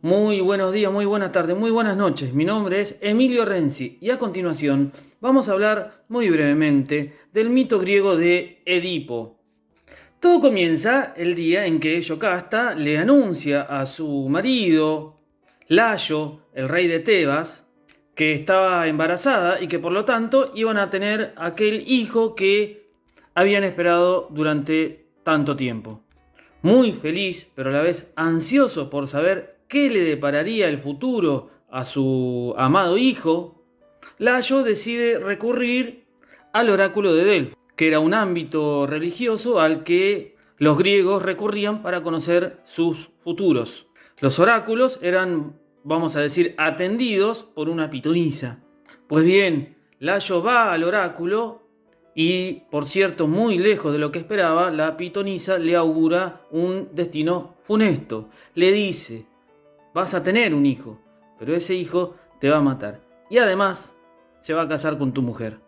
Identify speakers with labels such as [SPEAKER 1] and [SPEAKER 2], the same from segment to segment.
[SPEAKER 1] Muy buenos días, muy buenas tardes, muy buenas noches. Mi nombre es Emilio Renzi y a continuación vamos a hablar muy brevemente del mito griego de Edipo. Todo comienza el día en que Yocasta le anuncia a su marido, Layo, el rey de Tebas, que estaba embarazada y que por lo tanto iban a tener aquel hijo que habían esperado durante tanto tiempo. Muy feliz, pero a la vez ansioso por saber qué le depararía el futuro a su amado hijo, Layo decide recurrir al oráculo de Delfos, que era un ámbito religioso al que los griegos recurrían para conocer sus futuros. Los oráculos eran, vamos a decir, atendidos por una pitonisa. Pues bien, Layo va al oráculo y, por cierto, muy lejos de lo que esperaba, la pitonisa le augura un destino funesto. Le dice: vas a tener un hijo, pero ese hijo te va a matar. Y además, se va a casar con tu mujer.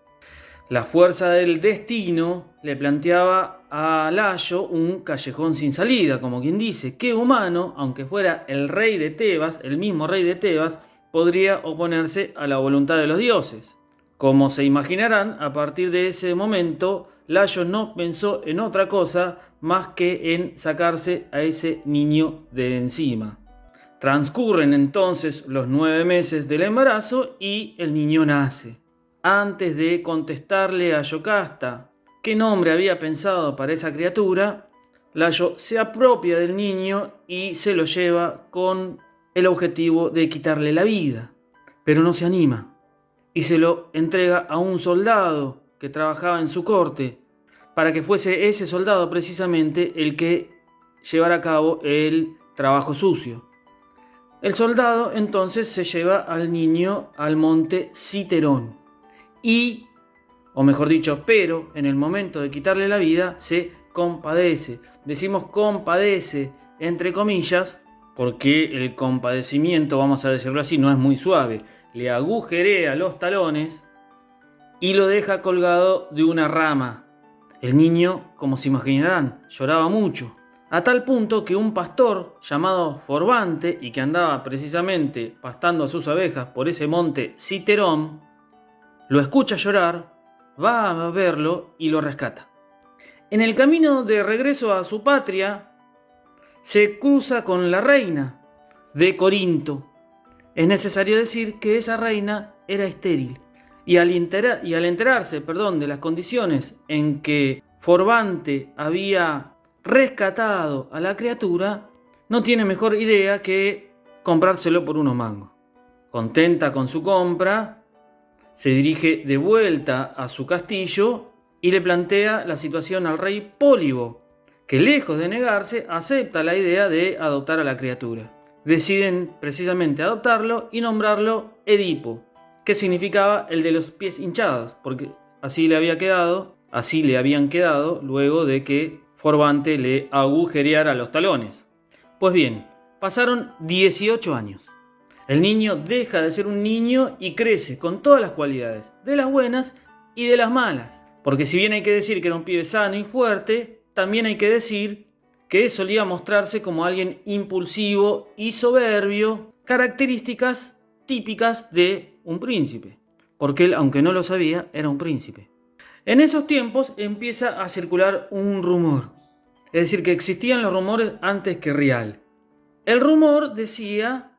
[SPEAKER 1] La fuerza del destino le planteaba a Layo un callejón sin salida, como quien dice: ¿qué humano, aunque fuera el rey de Tebas, el mismo rey de Tebas, podría oponerse a la voluntad de los dioses? Como se imaginarán, a partir de ese momento, Layo no pensó en otra cosa más que en sacarse a ese niño de encima. Transcurren entonces los 9 meses del embarazo y el niño nace. Antes de contestarle a Yocasta qué nombre había pensado para esa criatura, Layo se apropia del niño y se lo lleva con el objetivo de quitarle la vida. Pero no se anima y se lo entrega a un soldado que trabajaba en su corte, para que fuese ese soldado precisamente el que llevara a cabo el trabajo sucio. El soldado entonces se lleva al niño al monte Citerón y, o mejor dicho, pero en el momento de quitarle la vida se compadece. Decimos compadece entre comillas porque el compadecimiento, vamos a decirlo así, no es muy suave. Le agujerea los talones y lo deja colgado de una rama. El niño, como se imaginarán, lloraba mucho, a tal punto que un pastor llamado Forbante, y que andaba precisamente pastando a sus abejas por ese monte Citerón, lo escucha llorar, va a verlo y lo rescata. En el camino de regreso a su patria, se cruza con la reina de Corinto. Es necesario decir que esa reina era estéril. Y al enterarse de las condiciones en que Forbante había rescatado a la criatura, no tiene mejor idea que comprárselo por unos mangos. Contenta con su compra, se dirige de vuelta a su castillo y le plantea la situación al rey Pólibo, que lejos de negarse, acepta la idea de adoptar a la criatura. Deciden precisamente adoptarlo y nombrarlo Edipo, que significaba el de los pies hinchados, porque así le habían quedado luego de que Forbante le agujereara los talones. Pues bien, pasaron 18 años. El niño deja de ser un niño y crece con todas las cualidades, de las buenas y de las malas. Porque si bien hay que decir que era un pibe sano y fuerte, también hay que decir que solía mostrarse como alguien impulsivo y soberbio, características típicas de un príncipe, porque él, aunque no lo sabía, era un príncipe. En esos tiempos empieza a circular un rumor, es decir, que existían los rumores antes que real. El rumor decía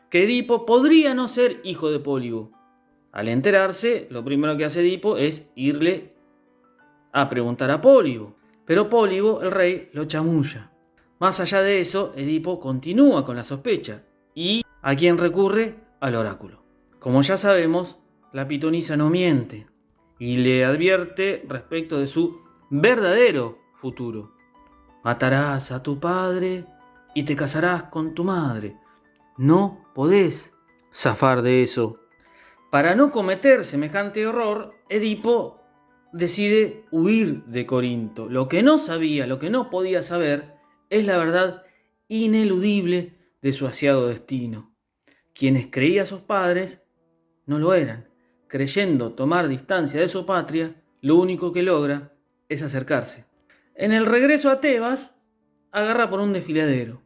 [SPEAKER 1] que Edipo podría no ser hijo de Pólibo. Al enterarse, lo primero que hace Edipo es irle a preguntar a Pólibo, pero Pólibo, el rey, lo chamulla. Más allá de eso, Edipo continúa con la sospecha. ¿Y a quién recurre? Al oráculo. Como ya sabemos, la pitonisa no miente y le advierte respecto de su verdadero futuro. Matarás a tu padre y te casarás con tu madre. No podés zafar de eso. Para no cometer semejante error, Edipo decide huir de Corinto. Lo que no sabía, lo que no podía saber, es la verdad ineludible de su aciago destino. Quienes creían a sus padres no lo eran. Creyendo tomar distancia de su patria, lo único que logra es acercarse. En el regreso a Tebas, agarra por un desfiladero.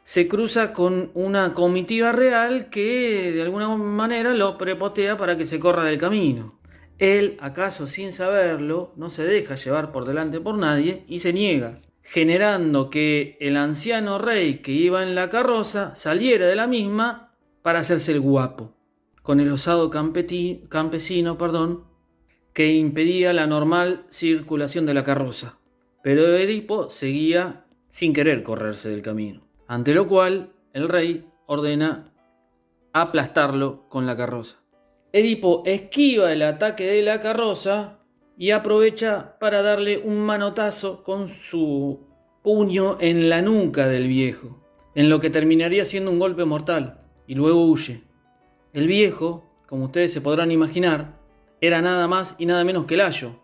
[SPEAKER 1] se cruza con una comitiva real que de alguna manera lo prepotea para que se corra del camino. Él, acaso sin saberlo, no se deja llevar por delante por nadie y se niega, generando que el anciano rey que iba en la carroza saliera de la misma para hacerse el guapo, con el osado campesino, que impedía la normal circulación de la carroza. Pero Edipo seguía sin querer correrse del camino, ante lo cual el rey ordena aplastarlo con la carroza. Edipo esquiva el ataque de la carroza y aprovecha para darle un manotazo con su puño en la nuca del viejo, en lo que terminaría siendo un golpe mortal, y luego huye. El viejo, como ustedes se podrán imaginar, era nada más y nada menos que Layo,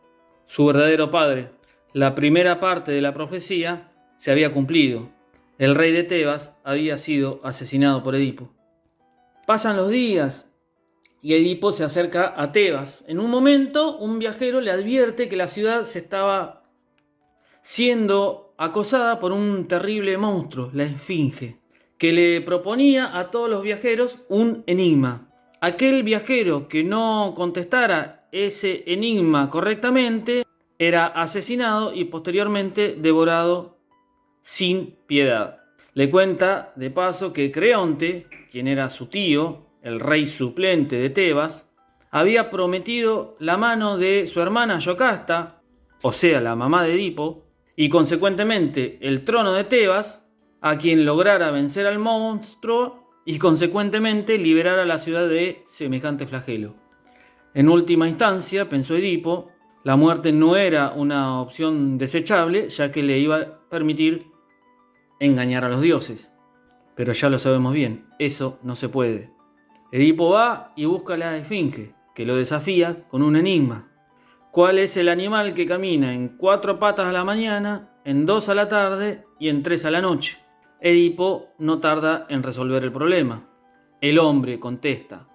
[SPEAKER 1] su verdadero padre. La primera parte de la profecía se había cumplido. El rey de Tebas había sido asesinado por Edipo. Pasan los días y Edipo se acerca a Tebas. En un momento, un viajero le advierte que la ciudad se estaba siendo acosada por un terrible monstruo, la Esfinge, que le proponía a todos los viajeros un enigma. Aquel viajero que no contestara ese enigma correctamente era asesinado y posteriormente devorado sin piedad. Le cuenta de paso que Creonte, quien era su tío, el rey suplente de Tebas, había prometido la mano de su hermana Yocasta, o sea, la mamá de Edipo, y consecuentemente el trono de Tebas, a quien lograra vencer al monstruo y consecuentemente liberar a la ciudad de semejante flagelo. En última instancia, pensó Edipo, la muerte no era una opción desechable, ya que le iba a permitir engañar a los dioses. Pero ya lo sabemos bien, eso no se puede. Edipo va y busca a la Esfinge, que lo desafía con un enigma. ¿Cuál es el animal que camina en 4 patas a la mañana, en 2 a la tarde y en 3 a la noche? Edipo no tarda en resolver el problema. El hombre contesta: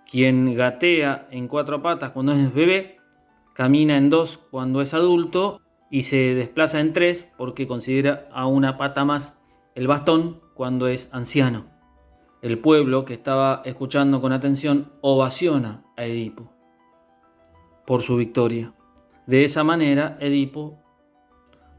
[SPEAKER 1] quien gatea en 4 patas cuando es bebé, camina en 2 cuando es adulto y se desplaza en 3 porque considera a una pata más el bastón cuando es anciano. El pueblo, que estaba escuchando con atención, ovaciona a Edipo por su victoria. De esa manera, Edipo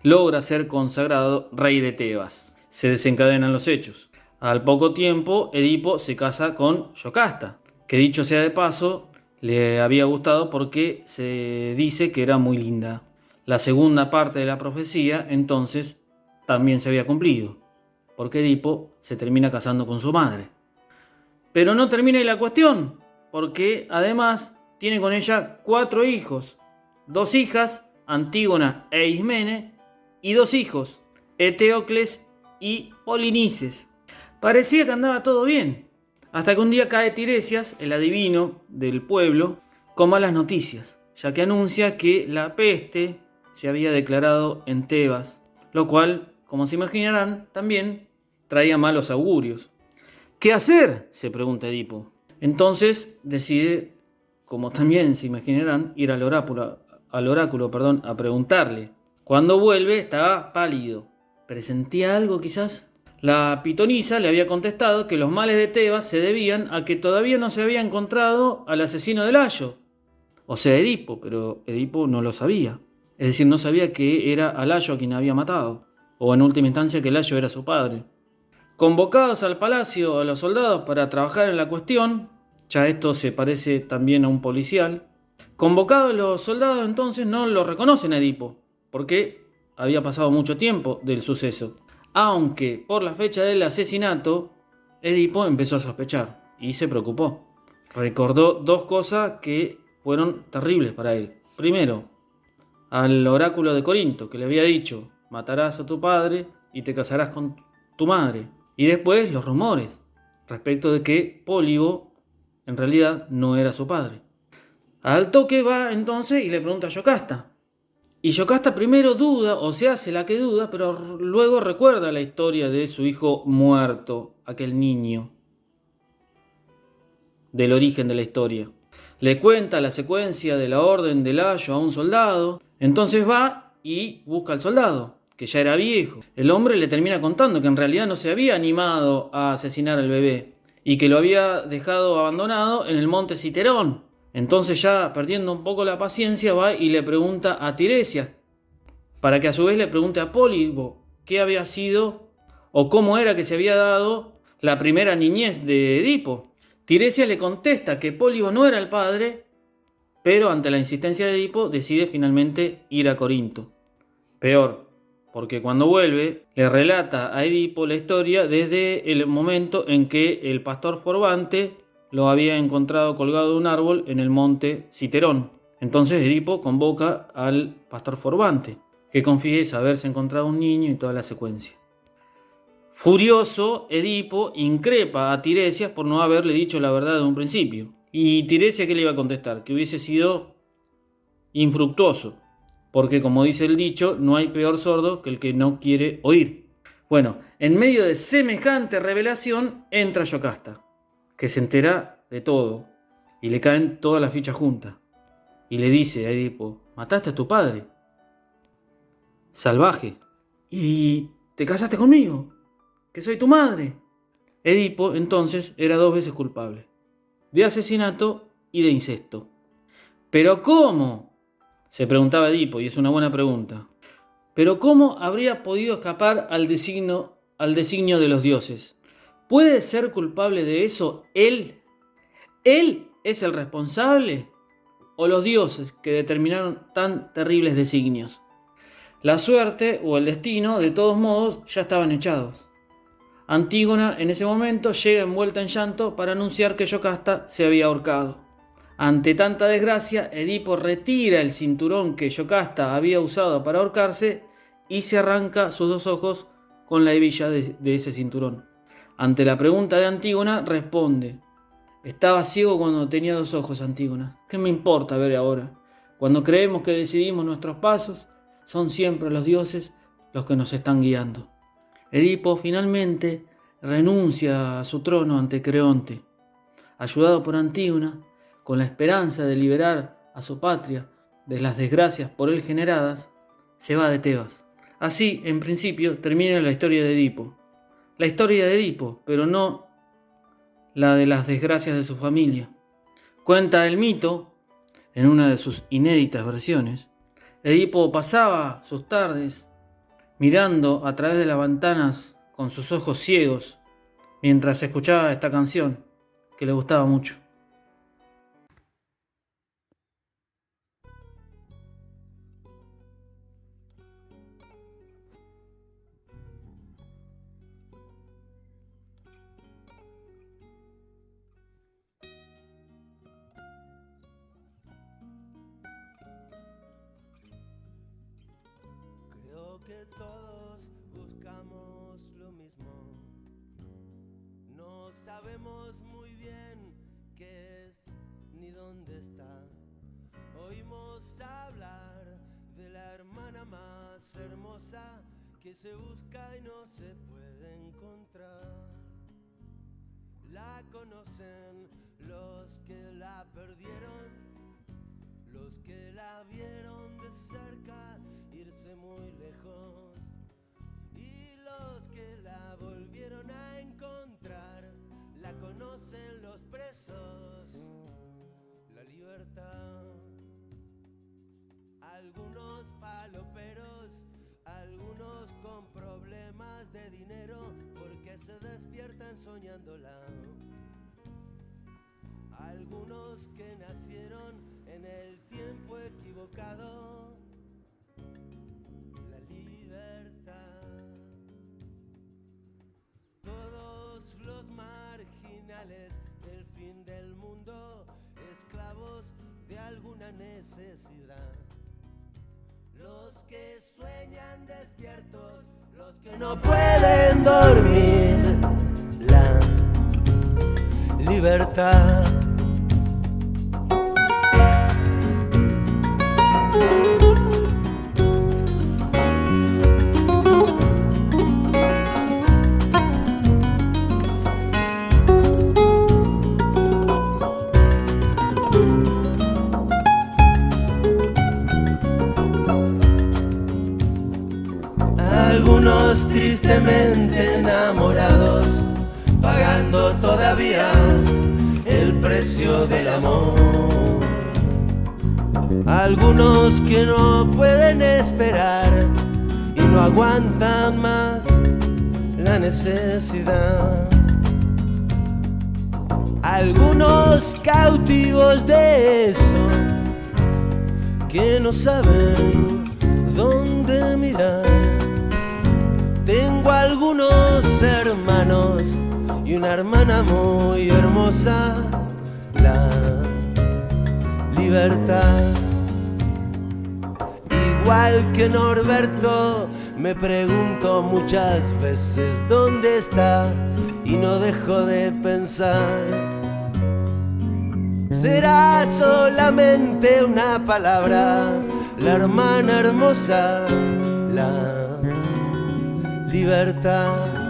[SPEAKER 1] logra ser consagrado rey de Tebas. Se desencadenan los hechos. Al poco tiempo, Edipo se casa con Yocasta, que dicho sea de paso, le había gustado porque se dice que era muy linda. La segunda parte de la profecía, entonces, también se había cumplido, porque Edipo se termina casando con su madre. Pero no termina ahí la cuestión, porque además tiene con ella 4 hijos, 2 hijas, Antígona e Ismene, y 2 hijos, Eteocles y Polinices. Parecía que andaba todo bien, hasta que un día cae Tiresias, el adivino del pueblo, con malas noticias, ya que anuncia que la peste se había declarado en Tebas, lo cual, como se imaginarán, también traía malos augurios. ¿Qué hacer?, se pregunta Edipo. Entonces decide, como también se imaginarán, ir al oráculo, a preguntarle. Cuando vuelve estaba pálido. ¿Presentía algo quizás? La pitonisa le había contestado que los males de Tebas se debían a que todavía no se había encontrado al asesino de Layo, o sea, Edipo, pero Edipo no lo sabía. Es decir, no sabía que era a Layo a quien había matado, o en última instancia que Layo era su padre. Convocados al palacio a los soldados para trabajar en la cuestión, ya esto se parece también a un policial, convocados los soldados entonces no lo reconocen a Edipo, porque había pasado mucho tiempo del suceso. Aunque por la fecha del asesinato, Edipo empezó a sospechar y se preocupó. Recordó 2 cosas que fueron terribles para él. Primero, al oráculo de Corinto, que le había dicho: matarás a tu padre y te casarás con tu madre. Y después los rumores respecto de que Pólibo en realidad no era su padre. Al toque va entonces y le pregunta a Yocasta. Y Yocasta primero duda, o se hace la que duda, pero luego recuerda la historia de su hijo muerto, aquel niño, del origen de la historia. Le cuenta la secuencia de la orden de Layo a un soldado. Entonces va y busca al soldado, que ya era viejo. El hombre le termina contando que en realidad no se había animado a asesinar al bebé y que lo había dejado abandonado en el monte Citerón. Entonces, ya perdiendo un poco la paciencia, va y le pregunta a Tiresias, para que a su vez le pregunte a Pólibo qué había sido o cómo era que se había dado la primera niñez de Edipo. Tiresias le contesta que Pólibo no era el padre, pero ante la insistencia de Edipo decide finalmente ir a Corinto. Peor, porque cuando vuelve le relata a Edipo la historia desde el momento en que el pastor Forbante lo había encontrado colgado de un árbol en el monte Citerón. Entonces Edipo convoca al pastor Forbante, que confiesa haberse encontrado un niño y toda la secuencia. Furioso, Edipo increpa a Tiresias por no haberle dicho la verdad de un principio. ¿Y Tiresias qué le iba a contestar? Que hubiese sido infructuoso, porque como dice el dicho, no hay peor sordo que el que no quiere oír. Bueno, en medio de semejante revelación entra Yocasta, que se entera de todo y le caen todas las fichas juntas. Y le dice a Edipo: mataste a tu padre, salvaje, y te casaste conmigo, que soy tu madre. Edipo entonces era 2 veces culpable, de asesinato y de incesto. ¿Pero cómo?, se preguntaba Edipo, y es una buena pregunta. ¿Pero cómo habría podido escapar al designio de los dioses? ¿Puede ser culpable de eso él? ¿Él es el responsable? ¿O los dioses que determinaron tan terribles designios? La suerte o el destino, de todos modos, ya estaban echados. Antígona en ese momento llega envuelta en llanto para anunciar que Yocasta se había ahorcado. Ante tanta desgracia, Edipo retira el cinturón que Yocasta había usado para ahorcarse y se arranca sus 2 ojos con la hebilla de ese cinturón. Ante la pregunta de Antígona, responde: estaba ciego cuando tenía 2 ojos, Antígona. ¿Qué me importa ver ahora? Cuando creemos que decidimos nuestros pasos, son siempre los dioses los que nos están guiando. Edipo finalmente renuncia a su trono ante Creonte. Ayudado por Antígona, con la esperanza de liberar a su patria de las desgracias por él generadas, se va de Tebas. Así, en principio, termina la historia de Edipo. La historia de Edipo, pero no la de las desgracias de su familia. Cuenta el mito, en una de sus inéditas versiones, Edipo pasaba sus tardes mirando a través de las ventanas con sus ojos ciegos, mientras escuchaba esta canción que le gustaba mucho.
[SPEAKER 2] Creo que todos buscamos lo mismo. No sabemos muy bien qué es ni dónde está. Oímos hablar de la hermana más hermosa que se busca y no se puede encontrar. La conocen los que la perdieron, los que la vieron de cerca irse muy lejos, y los que la volvieron a encontrar. La conocen los presos, la libertad. Algunos faloperos, algunos con problemas de dinero, porque se despiertan soñándola. Algunos que nacieron en el tiempo equivocado. La libertad. Todos los marginales del fin del mundo, esclavos de alguna necesidad. Los que sueñan despiertos, los que no pueden dormir. La libertad. locamente enamorados, pagando todavía el precio del amor. Algunos que no pueden esperar y no aguantan más la necesidad. Algunos cautivos de eso que no saben dónde mirar. Tengo algunos hermanos y una hermana muy hermosa, la libertad. Igual que Norberto, me pregunto muchas veces dónde está y no dejo de pensar. Será solamente una palabra, la hermana hermosa, la libertad.